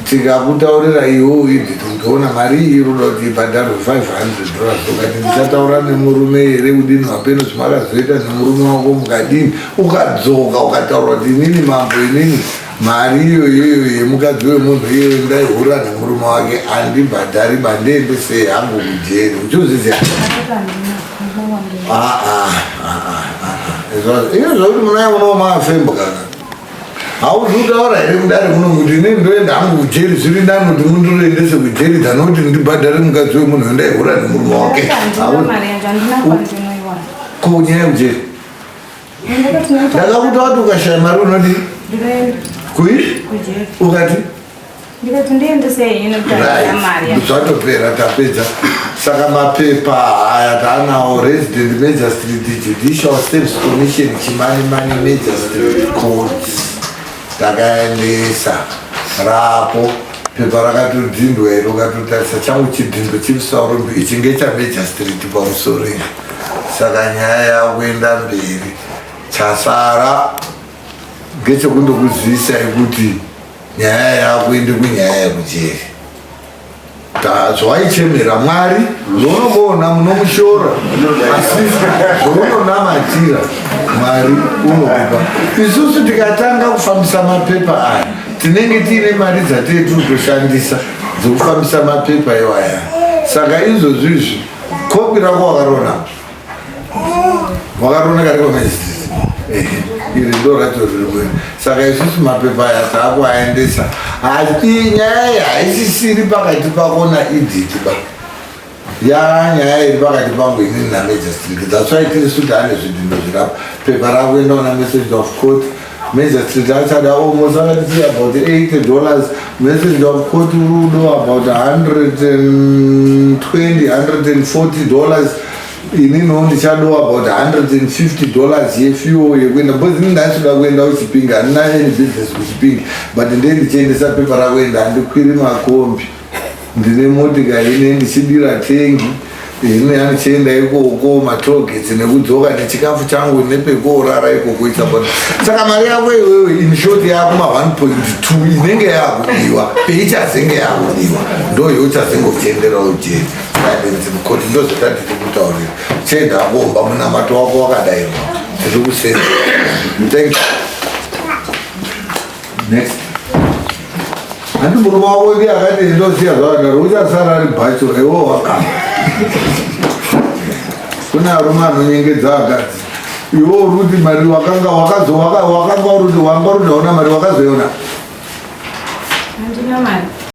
tikakutaurira iwo Edith ukaona mari iyi inoda kuti ibhadharwe $500 ukati ndichataura nemurume here kudini mapeno zvimakazoita nemurume wako mukadini ukadzoka ukataura kuti inini mambo inini mari iyoyo yemukadzi wemunhu iyoyo ndaihura nemurume wake handibhadhari bandiendesei hangu kujeri uchozviziva iyo zvakuti munai munowo mafembo kana hauzi kutaura here mudare muno kuti inini ndoenda hangu kujeri zviri nani kuti mundiroendese kujeri dhanoti ndibhadhari mukadzi wemunhu ndaihura nemurume wake kunyaya kujeri ndakakuta wati ukashaya mari unodii ukati zvatopera tapedza saka mapepa haya taanawo resident major street judicial steps commission chimani major street courts takaendesa rapo pepa rakatodhindwa iro ukatotarisa changu chidhindo Chief Saurombe ichi ngechamajor street pamusoro izvi saka nyaya yakuenda mberi chasara ngechekundokuzivisa ikuti nyaya yakuende kunyaya yekujeri zvawaichemera Mwari zvounongoona munomushora asi zvounonamatira Mwari unokupa isusu tikatanga kufambisa mapepa aya tinenge tiine mari dzatetu kutoshandisa dzokufambisa mapepa iwaya saka izvozvizvi kopi rako wakarona kari kwamajistiriti iri ndo racho riri saka isusu mapepa aya taakuaendesa asi nyaya haisisiri pakati pako naEdith ba nyaya iri pakati pangu inini namajor street that's why tiri suti ane zvidhindo zvirapo pepa rakuenda una message of court major street achada almost akatisi about $80 message of court urudo about $140 inini ndichadowa about $150 yefuel yekuenda because inini ndachida kuenda kuchipingi handina any business kuchipingi but ndendichiendesa pepa rakuenda handikwiri makombi ndine motikari ine ndichidira tengi ine handichienda ikoko matogets nekudzoka nechikafu changu nepekuorara ikoko ichapota saka mari yako iwewe in short yako ma1.2 inenge yakudiwa peichazenge yakudiwa ndo youchazenge uchiendera ujeri kuti ndozvatandiri kutaurira chenda komba munamato wako wakadairwa tiri kusenda thank you next handi murume wako ndi akati ndoziya zvakadaro uchasara ari bhacho ewo wakama kune arume anonyengedza akadzi iwo uruti mari wakanga uruti wanga uruti hauna mari wakazoiona